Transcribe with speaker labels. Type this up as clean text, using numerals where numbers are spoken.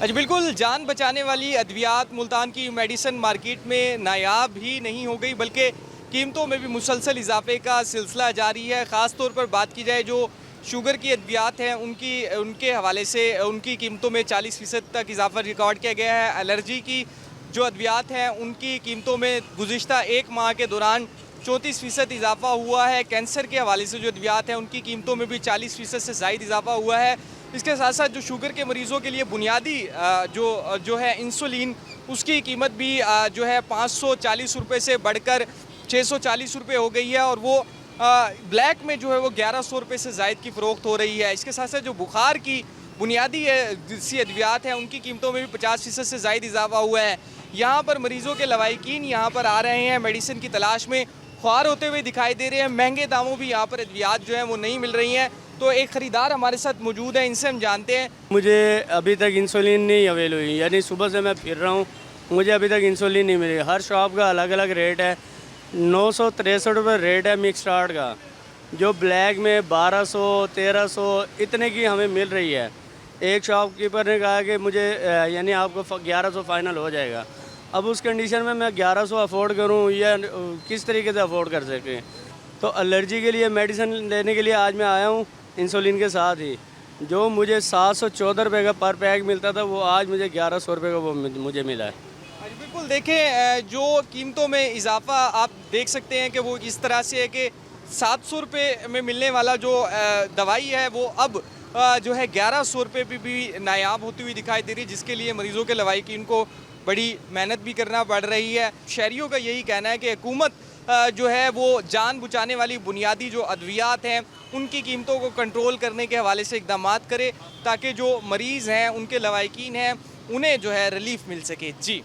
Speaker 1: अच्छा बिल्कुल, जान बचाने वाली अद्वियात मुल्तान की मेडिसिन मार्केट में नायाब ही नहीं हो गई, बल्कि कीमतों में भी मुसलसल इजाफे का सिलसिला जारी है। ख़ास तौर पर बात की जाए जो शुगर की अद्वियात हैं उनके हवाले से उनकी कीमतों में 40% तक इजाफा रिकॉर्ड किया गया है। एलर्जी की जो अद्वियात हैं उनकी कीमतों में गुज़िश्ता 1 माह के दौरान 34% इजाफा हुआ है। कैंसर के हवाले से जो अद्वियात हैं उनकी कीमतों में भी 40% से ज़ायद इजाफा हुआ है। इसके साथ साथ जो शुगर के मरीज़ों के लिए बुनियादी जो है इंसुलिन, उसकी कीमत भी जो है 540 रुपये से बढ़कर 640 रुपये हो गई है, और वो ब्लैक में जो है वो 1100 रुपये से ज़ायद की फ़रोख्त हो रही है। इसके साथ साथ जो बुखार की बुनियादी सी अद्वियात हैं उनकी कीमतों में भी 50% से ज़ायद इजाफा हुआ है। यहाँ पर मरीज़ों के लवाकिन यहाँ पर आ रहे हैं मेडिसिन की तलाश में, ख्वार होते हुए दिखाई दे रहे हैं। महंगे दामों भी यहाँ पर अद्वियात जो हैं वो नहीं मिल रही हैं। तो एक ख़रीदार हमारे साथ मौजूद है, इनसे हम जानते हैं।
Speaker 2: मुझे अभी तक इंसुलिन नहीं अवेल हुई, यानी सुबह से मैं फिर रहा हूँ, मुझे अभी तक इंसुलिन नहीं मिली। हर शॉप का अलग अलग रेट है। 963 रुपये रेट है मिक्स स्टार्ट का, जो ब्लैक में 1200 1300 इतने की हमें मिल रही है। एक शॉपकीपर ने कहा कि मुझे यानी आपको 1100 फाइनल हो जाएगा। अब उस कंडीशन में मैं 1100 अफोर्ड करूं या किस तरीके से अफोर्ड कर सकें। तो एलर्जी के लिए मेडिसिन लेने के लिए आज मैं आया हूं इंसुलिन के साथ ही। जो मुझे 714 रुपये का पर पैक मिलता था वो आज मुझे 1100 रुपये का वो मुझे मिला है।
Speaker 1: जी बिल्कुल, देखें जो कीमतों में इजाफा आप देख सकते हैं कि वो इस तरह से है कि 700 रुपये में मिलने वाला जो दवाई है वो अब जो है 1100 रुपये पे भी नायाब होती हुई दिखाई दे रही है, जिसके लिए मरीज़ों के लवाकिन को बड़ी मेहनत भी करना पड़ रही है। शहरियों का यही कहना है कि हुकूमत जो है वो जान बचाने वाली बुनियादी जो अद्वियात हैं उनकी कीमतों को कंट्रोल करने के हवाले से इकदाम करे, ताकि जो मरीज़ हैं उनके लवाकिन हैं उन्हें जो है रिलीफ मिल सके। जी।